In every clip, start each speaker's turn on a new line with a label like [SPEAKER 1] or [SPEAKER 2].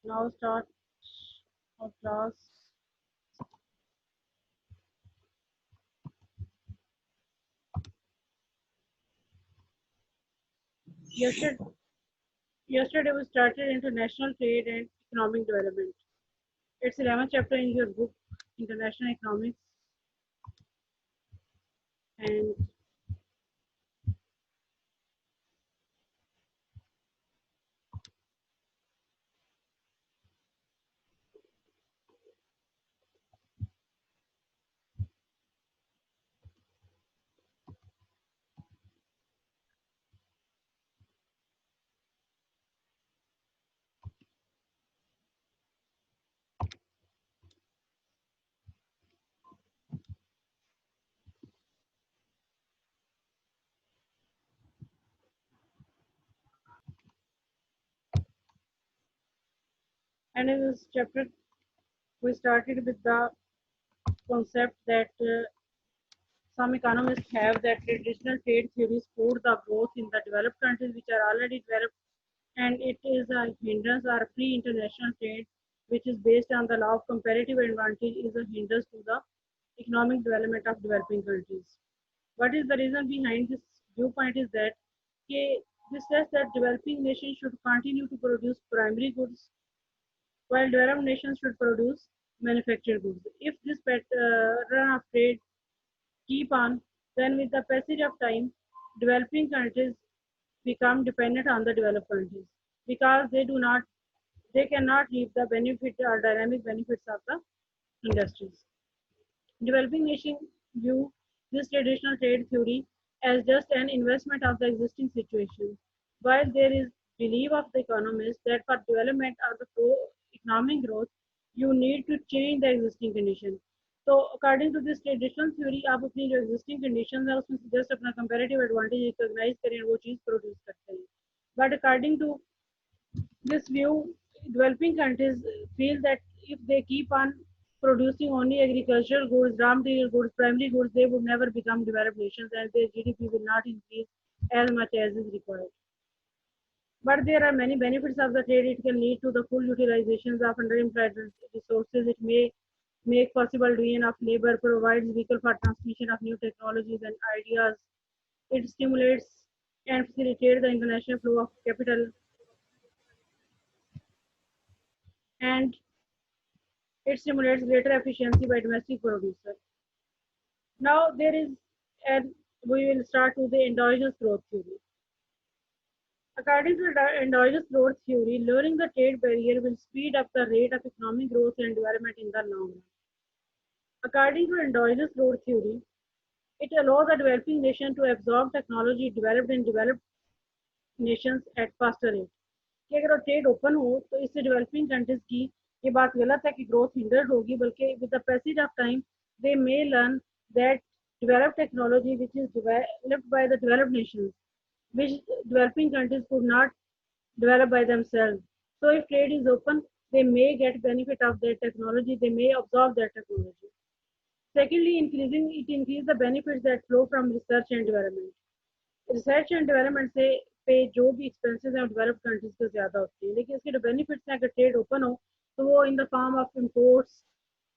[SPEAKER 1] Now start our class. Yesterday, yesterday we started international trade and economic development. It's 11th chapter in your book, International Economics, and in this chapter we started with the concept that some economists have that traditional trade theory support the growth in the developed countries which are already developed, and it is a hindrance or free international trade which is based on the law of comparative advantage is a hindrance to the economic development of developing countries. What is the reason behind this viewpoint is that this says that developing nations should continue to produce primary goods while developed nations should produce manufactured goods. If this pattern of trade keep on, then with the passage of time, developing countries become dependent on the developed countries because they cannot reap the benefit or dynamic benefits of the industries. Developing nations view this traditional trade theory as just an investment of the existing situation, while there is belief of the economists that for development or the economic growth, you need to change the existing condition. तो according to this traditional theory आप अपनी जो existing condition है उसमें just अपना comparative advantage recognise करें और वो चीज़ प्रोड्यूस करते हैं. But according to this view, developing countries feel that if they keep on producing only agricultural goods, raw material goods, primary goods, they would never become developed nations and their GDP will not increase as much as is required. But there are many benefits of the trade. It can lead to the full utilization of underemployed resources. It may make possible division of labor, provides vehicle for transmission of new technologies and ideas. It stimulates and facilitates the international flow of capital, and it stimulates greater efficiency by domestic producer. Now there is, and we will start with the endogenous growth theory. According to the endogenous growth theory, lowering the trade barrier will speed up the rate of economic growth and development in the long run. According to endogenous growth theory, it allows the developing nation to absorb technology developed in developed nations at faster rate. कि अगर trade open हो तो इससे developing countries की ये बात गलत है कि ग्रोथ हिंडर्ड होगी, बल्कि with the passage of time they may learn that developed technology which is developed by the developed nations, which developing countries could not develop by themselves. So if trade is open, they may get benefit of their technology, they may absorb their technology. Secondly, it increases the benefits that flow from research and development. Research and development से पे जो भी expenses हैं developed countries को ज़्यादा होती है, लेकिन इसके जो बेनिफिट्स हैं अगर ट्रेड ओपन हो तो वो in the form of imports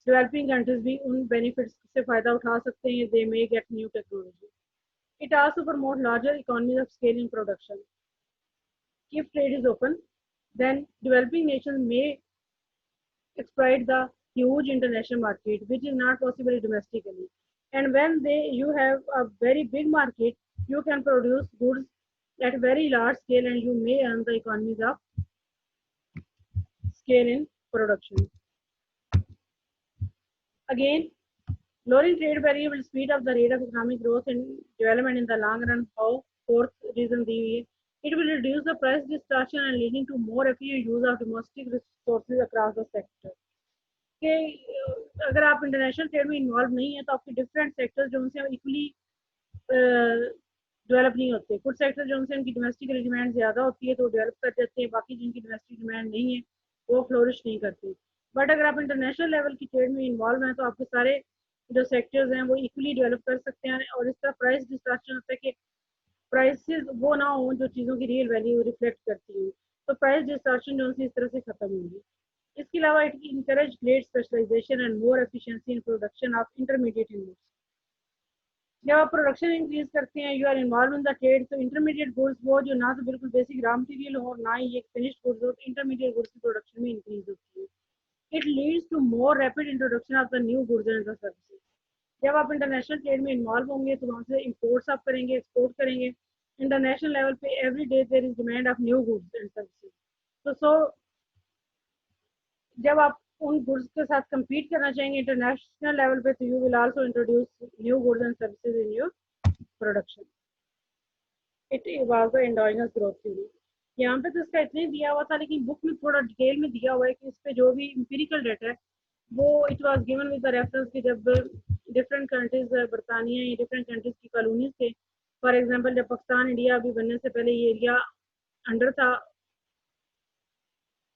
[SPEAKER 1] developing countries भी उन बेनिफिट्स से फ़ायदा उठा सकते हैं. They may get new technology. It also promote larger economies of scale in production. If trade is open, then developing nations may exploit the huge international market, which is not possible domestically. And when you have a very big market, you can produce goods at very large scale, and you may earn the economies of scale in production. Again, lowering trade barrier will speed up the rate of economic growth and development in the long run. How? Fourth reason, it will reduce the price distortion and leading to more efficient use of domestic resources across the sector. कि अगर आप international trade में involve नहीं है तो आपके different sectors जो उनसे इक्वली डेवलप नहीं होते. कुछ सेक्टर जो उनसे उनकी डोमेस्टिक डिमांड ज़्यादा होती है तो डेवलप कर देते हैं, बाकी जिनकी डोमेस्टिक डिमांड नहीं है वो फ्लोरिश नहीं करते. बट अगर आप इंटरनेशनल लेवल की ट्रेड में इन्वॉल्व हैं तो आपके सारे जो सेक्टर्स हैं वो इक्वली डेवलप कर सकते हैं, और इसका प्राइस डिस्ट्रक्शन होता है कि प्राइसेस वो ना हो जो चीज़ों की रियल वैल्यू रिफ्लेक्ट करती है. तो प्राइस डिस्ट्रक्शन जो इस तरह से खत्म होगी. इसके अलावा it encourage great specialisation and more efficiency in production of intermediate inputs. जब आप प्रोडक्शन इंक्रीज करते हैं, you are involve in the trade, तो इंटरमीडिएट गुड्स वो जो ना तो बिल्कुल बेसिक रॉ मटेरियल हो और ना ही एक फिनिश्ड गुड्स हो, इंटरमीडिएट गुड्स की प्रोडक्शन में इंक्रीज होती है। It leads to more rapid introduction of the new goods and services. जब आप इंटरनेशनल ट्रेड में इन्वॉल्व होंगे तो वहाँ से इम्पोर्ट्स आप करेंगे, एक्सपोर्ट करेंगे। इंटरनेशनल लेवल पे every day there is demand of new goods and services. तो जब आप उन गुड्स के साथ compete करना चाहेंगे इंटरनेशनल लेवल पे, तो you will also introduce new goods and services in your production. It was the endogenous growth theory. यहाँ पे तो इसका इतना ही दिया हुआ था, लेकिन बुक में थोड़ा डिटेल में दिया हुआ है कि इस पे जो भी इंपेरिकल डाटा है वो it was given with the reference कि जब डिफरेंट कंट्रीज बरतानिया या डिफरेंट कंट्रीज की कॉलोनीज थे। फॉर एग्जांपल जब पाकिस्तान इंडिया अभी बनने से पहले ये एरिया अंडर था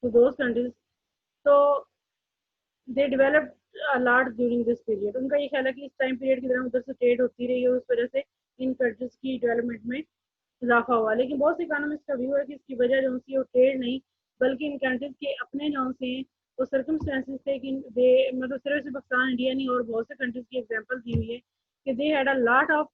[SPEAKER 1] टू दोज कंट्रीज, तो they developed a lot during this period. उनका ये ख्याल है कि इस टाइम पीरियड की तरह उधर से ट्रेड होती रही है, उस वजह से इन कंट्रीज की डेवलपमेंट में इजाफा हुआ। लेकिन बहुत से इकोनॉमिस्ट का व्यू है कि इसकी वजह जो सी वो ट्रेड नहीं, बल्कि इन कंट्रीज के अपने जो से वो सर्कमस्टेंसेस थे कि दे मतलब सिर्फ पाकिस्तान इंडिया नहीं और बहुत से कंट्रीज की एग्जांपल दी हुई है कि they had a lot of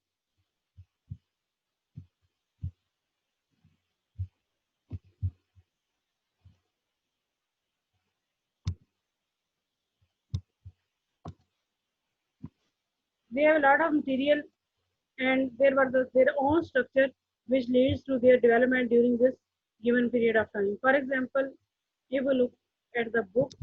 [SPEAKER 1] they have a lot of material and there were their own structure which leads to their development during this given period of time. For example, if we look at the book,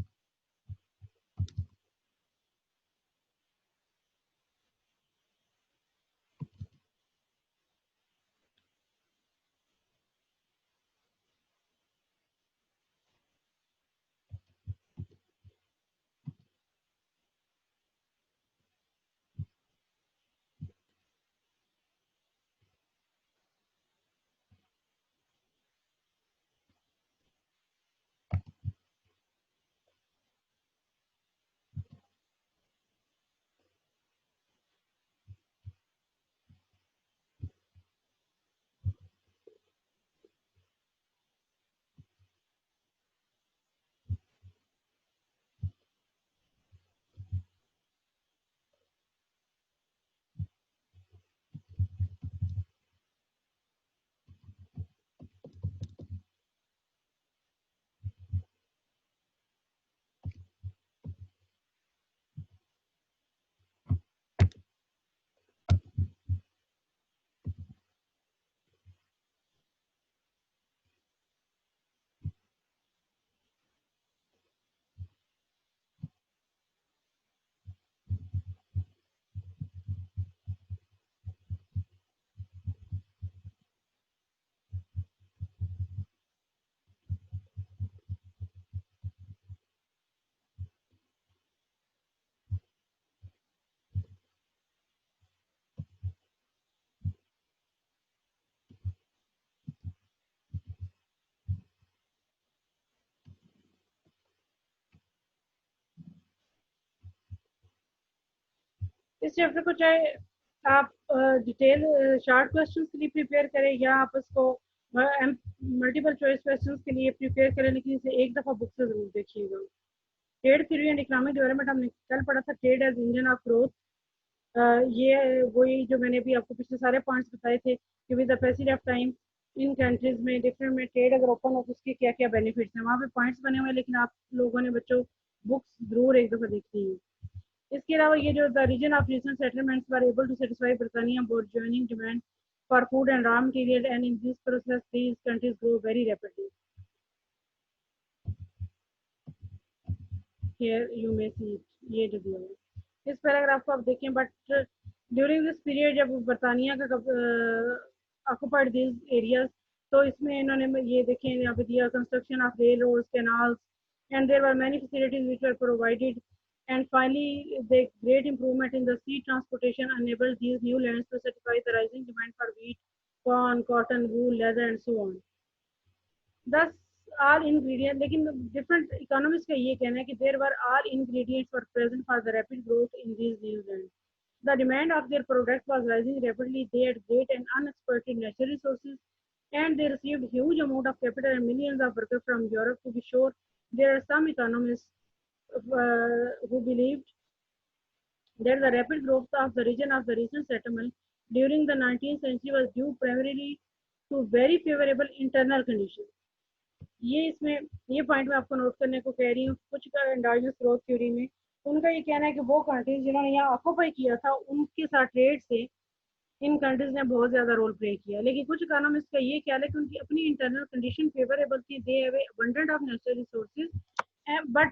[SPEAKER 1] इस chapter को चाहे आप detail short question के लिए prepare करें या आप इसको मल्टीपल चॉइस क्वेश्चन के लिए प्रिपेयर करें, लेकिन इसे एक दफ़ा बुक से ज़रूर देखिएगा। Trade theory and economic development हमने कल पढ़ा था, trade as engine of growth. ये वही जो मैंने भी आपको पिछले सारे पॉइंट्स बताए थे कि with the passage of time in countries में डिफरेंट में ट्रेड अगर ओपन हो तो उसके क्या क्या बेनिफिट्स हैं, वहाँ पे पॉइंट्स बने हुए हैं, लेकिन आप लोगों ने बच्चों बुक्स जरूर एक दफ़ा देखनी है। इसके अलावा ये जो the reason of regional settlements were able to satisfy Britannia board joining demand for food and raw material and in this process these countries grow very rapidly. Here you may see ये जो दिया है इस paragraph को आप देखें। But during this period जब बरतानिया का ऑक्युपाइड दिस एरियाज, तो इसमें इन्होंने ये देखें यहाँ पे दिया construction of rail roads canals and there were many facilities which were provided, and finally the great improvement in the sea transportation enabled these new lands to satisfy the rising demand for wheat, corn, cotton, wool, leather and so on. Thus all ingredients, लेकिन different economists का ये कहना है कि there were all ingredients were present for the rapid growth in these new lands. The demand of their product was rising rapidly. They had great and unexploited natural resources, and they received huge amount of capital and millions of workers from Europe. To be sure, there are some economists who believed that the rapid growth of the recent settlement during the 19th century was due primarily to very favorable internal conditions. ये point मैं आपको note करने को कह रही हूँ। कुछ का एंडोजेनस ग्रोथ थ्योरी में उनका ये कहना है कि वो कंट्रीज जिन्होंने यहाँ ऑक्यूपाई किया था उनके साथ ट्रेड से इन कंट्रीज ने बहुत ज्यादा रोल प्ले किया। लेकिन कुछ इकोनॉमिस्ट का ये ख्याल है कि उनकी अपनी इंटरनल कंडीशन फेवरेबल थी, they have abundant of natural resources, but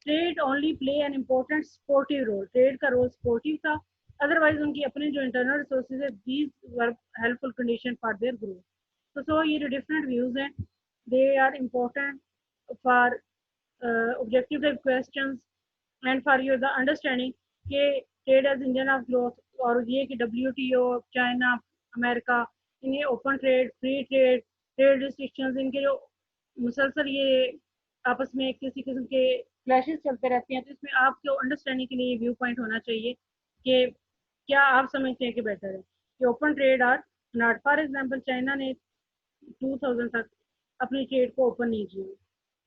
[SPEAKER 1] trade only play an important supportive role. Trade का रोल सपोर्टिव था, अदरवाइज उनकी अपने जो इंटरनल रिसोर्सेज है these were helpful condition for their growth. तो सो ये जो डिफरेंट व्यूज हैं they are important for objective type questions and for your the understanding कि trade as engine of growth और ये कि WTO, चाइना, अमेरिका, इन्हें open trade, free trade, trade restrictions, इनके जो मुसलसल ये आपस में किसी किस्म के क्लैशेस चलते रहते हैं। तो इसमें आपको अंडरस्टैंडिंग के लिए व्यू पॉइंट होना चाहिए कि क्या आप समझते हैं कि बेटर है कि ओपन ट्रेड और नॉट। फॉर एग्जांपल चाइना ने 2000 तक अपनी ट्रेड को ओपन नहीं किया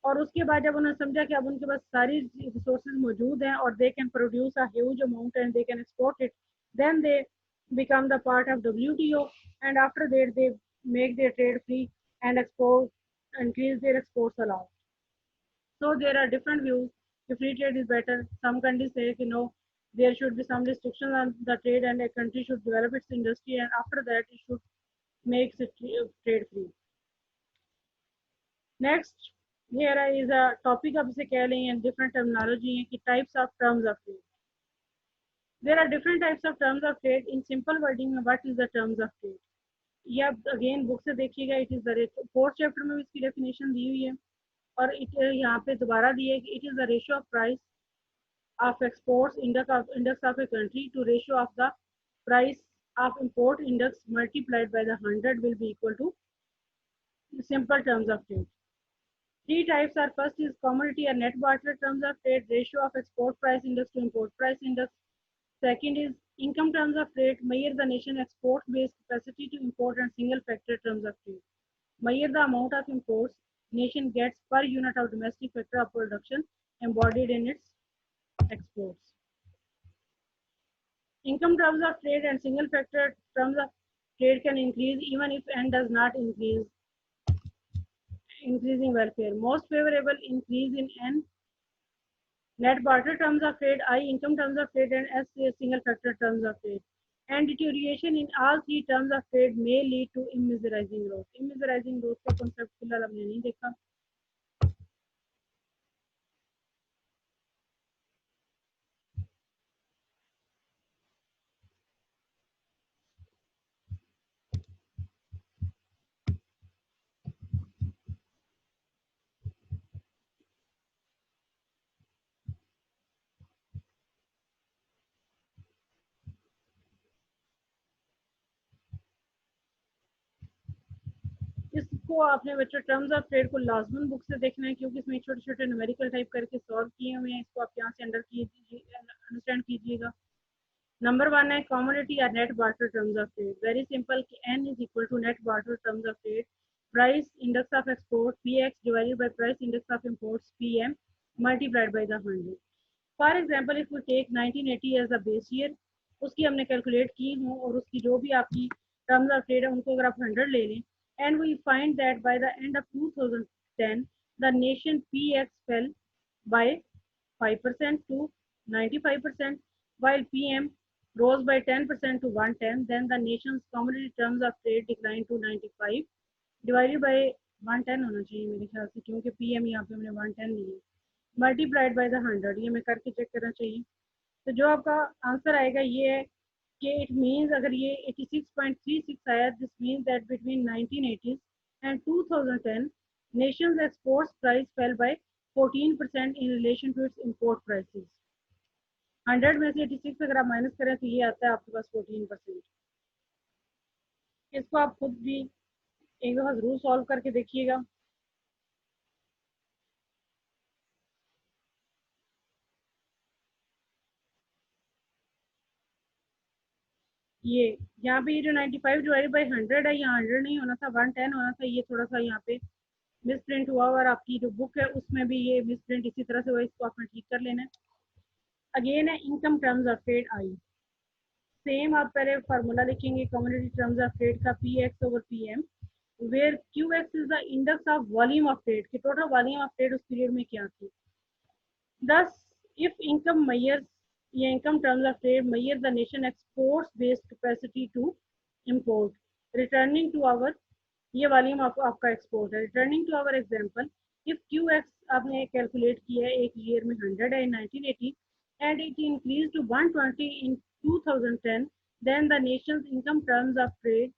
[SPEAKER 1] और उसके बाद जब उन्होंने समझा कि अब उनके पास सारी रिसोर्सेज मौजूद हैं और they can produce a huge amount and they can export it, then they become the part of WTO, and after that they make their trade free and export, increase their exports a lot. So there are different views. If free trade is better, some countries say you know there should be some restrictions on the trade and a country should develop its industry and after that it should make it trade free. Next, here is a topic of say different terminology types of terms of trade. There are different types of terms of trade. In simple wording, what is the terms of trade? ये आप again book से देखिएगा, it is the fourth chapter में इसकी definition दी हुई है और it यहाँ पे दोबारा दी है कि it is the ratio of price of exports index of a country to ratio of the price of import index multiplied by the 100 will be equal to simple terms of trade. Three types are: first is commodity or net barter terms of trade, ratio of export price index to import price index. Second is income terms of trade, measure the nation export based capacity to import, and single factor terms of trade, measure the amount of imports nation gets per unit of domestic factor of production embodied in its exports. Income terms of trade and single factor terms of trade can increase even if N does not increase, increasing welfare. Most favorable increase in N net barter terms of trade, I income terms of trade, and S single factor terms of trade. And deterioration in all three terms of trade may lead to immeasurizing growth. Immeasurizing growth का concept फिलहाल हमने नहीं देखा। इसको आपने बच्चों terms of trade को लाजमन book से देखना है क्योंकि इसमें छोटे छोटे न्यूमेरिकल टाइप करके सॉल्व किए हुए हैं। इसको आप यहाँ से अंडरस्टैंड कीजिएगा। नंबर वन है कमोडिटी या net barter terms of trade. Very simple कि N is equal to net barter terms of trade price index of export P X divided by price index of imports P M multiplied by the 100। For example if we take 1980 as a base year, उसकी हमने calculate की हूँ और उसकी जो भी आपकी terms of trade है उनको अगर आप 100 ले लें and we find that by the end of 2010 the nation PX fell by 5% to 95% while PM rose by 10% to 110. Then the nation's commodity terms of trade declined to 95 divided by 110 होना चाहिए मेरे ख्याल से क्योंकि PM यहाँ पे हमने 110 ली है मल्टीप्लाइड बाय द 100। ये मैं करके चेक करना चाहिए। तो जो आपका आंसर आएगा ये है कि इट मीन्स अगर ये 86.36 आया this means that between 1980 and 2010 nation's exports price fell by 14% in relation to its import prices। 100 में से 86 अगर आप माइनस करें तो ये आता है आपके पास 14%। इसको आप खुद भी एक दफा जरूर सॉल्व करके देखिएगा। ये यहाँ पे ये जो 95 डिवाइडेड बाई 100 है यहाँ 100 नहीं होना था 110 होना था। ये थोड़ा सा यहाँ पे मिस प्रिंट हुआ और आपकी जो बुक है उसमें भी ये मिस प्रिंट इसी तरह से हुआ, इसको आपने ठीक कर लेना है। अगेन है income terms of trade I, same आप पहले फार्मूला लिखेंगे कम्युनिटी टर्म्स ऑफ ट्रेड का P X over P M, where Q X is the index of volume of trade, कि टोटल वॉल्यूम ऑफ ट्रेड उस period में क्या थी। Thus, if income measures या income terms of trade measure the nation exports based capacity to import, returning to our, ये volume आपका export है। Returning to our example, if Q X आपने calculate किया है एक ईयर में 100 है in 1980 and it increase to 120 in 2010, then the nation's income terms of trade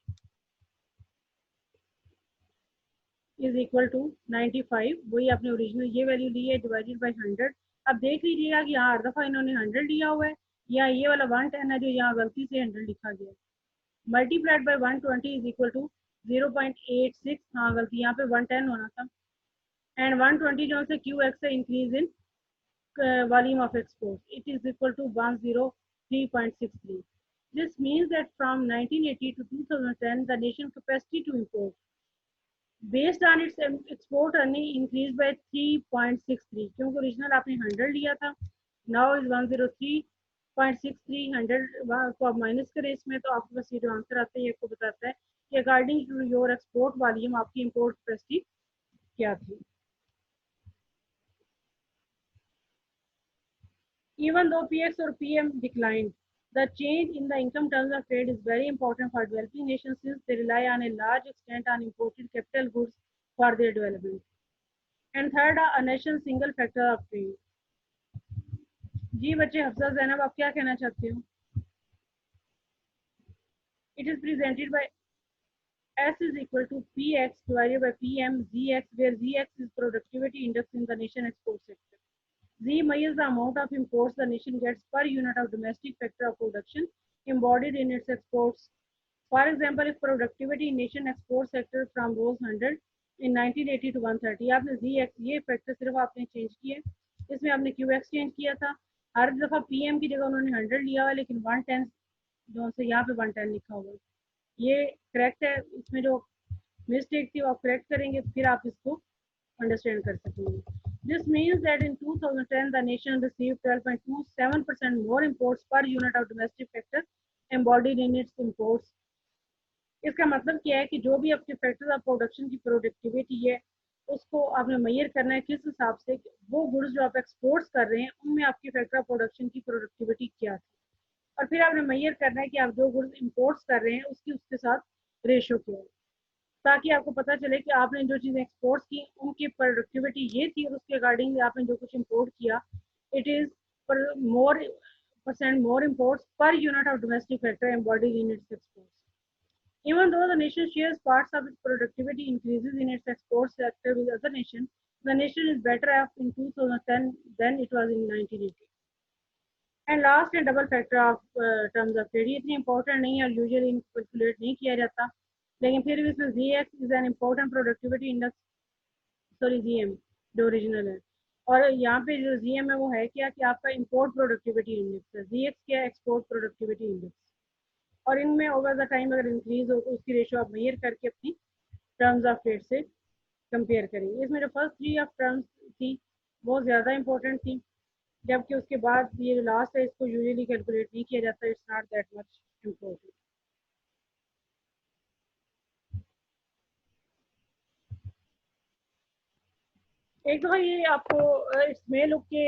[SPEAKER 1] is equal to 95, वही आपने ओरिजिनल ये वैल्यू ली है डिवाइडेड बाई 100। अब देख लीजिएगा कि यहाँ हर दफ़ा इन्होंने 100 लिया हुआ है, या ये वाला 110 है जो यहाँ गलती से 100 लिखा गया है। Multiplied by 120 is equal to 0.86, हाँ गलती यहाँ पे 110 होना था, एंड 120 जो से क्यू एक्स है increase in volume of export, it is equal to 103.63। This means that from 1980 to 2010, the nation capacity to import based on its export earning increased by 3.63, क्योंकि ओरिजिनल आपने 100 लिया था, नाउ इज 103.63, 100 को आप minus करें इसमें तो आपके पास ये जो आंसर आता है ये आपको बताता है कि according to your export volume आपकी इंपोर्ट कैपेसिटी क्या थी। Even though PX or PM declined, the change in the income terms of trade is very important for developing nations since they rely on a large extent on imported capital goods for their development. And third, a nation's single factor of trade. जी बच्चे, हफ्सा ज़ैनब आप क्या कहना चाहते हो? It is presented by S is equal to Px divided by Pm Zx, where Zx is productivity index in the nation export sector. Z measures the amount of imports the nation gets per unit of domestic factor of production embodied in its exports. For example, if productivity in nation export sector from rose 100 in 1980 to 130, आपने Zx ये factor सिर्फ आपने change किए, इसमें आपने Qx change किया था, हर दफ़ा PM की जगह उन्होंने 100 लिया हुआ, लेकिन 110 जो से यहाँ पे 110 लिखा हुआ है, ये करेक्ट है। इसमें जो मिस्टेक थी वो आप करेक्ट करेंगे तो फिर आप इसको अंडरस्टैंड कर सकेंगे। This means that in 2010 the nation received 12.27% more imports per unit of domestic factor embodied in its imports. इसका मतलब क्या है कि जो भी आपके फैक्टर्स ऑफ प्रोडक्शन की प्रोडक्टिविटी है उसको आपने मेजर करना है किस हिसाब से, वो गुड्स जो आप एक्सपोर्ट्स कर रहे हैं उनमें आपकी फैक्टर ऑफ प्रोडक्शन की प्रोडक्टिविटी क्या थी, और फिर आपने मेजर करना है कि आप जो गुड्स इंपोर्ट्स कर रहे हैं उसकी उसके साथ रेशो क्या है, ताकि आपको पता चले कि आपने जो चीज़ें एक्सपोर्ट की उनकी प्रोडक्टिविटी ये थी और उसके अकॉर्डिंग आपने जो कुछ इंपोर्ट किया it is more percent more imports per unit of domestic factor embodied in its exports. Even though the nation shares parts of its productivity increases in its export sector with other nations, the nation is better off in 2010 than it was in 1980. And last है double factor of terms of trade, ये इतनी important नहीं है और usually calculate नहीं किया जाता, लेकिन फिर भी इसमें G X is an important productivity index, sorry G M जो ओरिजिनल है, और यहाँ पे जो जी एम है वो है क्या कि आपका इम्पोर्ट प्रोडक्टिविटी इंडेक्स है, जी एक्स क्या है एक्सपोर्ट प्रोडक्टिविटी इंडेक्स, और इनमें ओवर द टाइम अगर इंक्रीज हो तो उसकी रेशो आप मेजर करके अपनी टर्म्स ऑफ ट्रेड से कंपेयर करेंगे। इसमें जो फर्स्ट थ्री ऑफ टर्म्स थी बहुत ज़्यादा इंपॉर्टेंट थी, जबकि उसके बाद ये जो लास्ट है इसको यूजुअली कैलकुलेट नहीं किया जाता, it's not that much important. एक दफ़ा ये आपको इसमें लुक के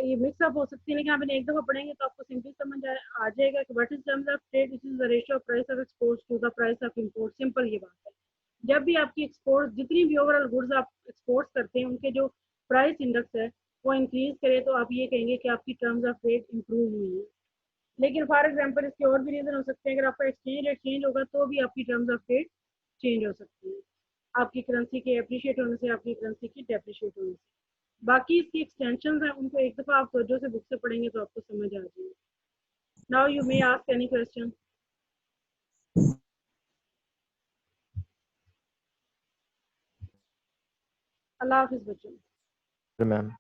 [SPEAKER 1] ये मिक्सअप हो सकती है, लेकिन आप इन्हें एक दफ़ा पढ़ेंगे तो आपको सिंपल समझ आ जाएगा कि what is terms of trade, it is the ratio of price of exports to the price of import. Simple ये बात है, जब भी आपकी एक्सपोर्ट जितनी भी ओवरऑल गुड्स आप एक्सपोर्ट करते हैं उनके जो प्राइस इंडेक्स है वो इंक्रीज करे तो आप ये कहेंगे कि आपकी टर्म्स ऑफ ट्रेड इंप्रूव हुई है। लेकिन फॉर एग्जाम्पल इसके और भी रीजन हो सकते हैं, अगर आपका एक्सचेंज रेट चेंज होगा तो भी आपकी टर्म्स ऑफ ट्रेड चेंज हो सकती है, आपकी करेंसी के अप्रिशिएट होने से, आपकी करेंसी की डेप्रिशिएट होने से। बाकी इसकी एक्सटेंशन है उनको एक दफ़ा आप तवज्जो से बुक से पढ़ेंगे तो आपको समझ आ जाएगी। Now you may ask any question. अल्लाह हाफिज़ बच्चों।
[SPEAKER 2] मैम।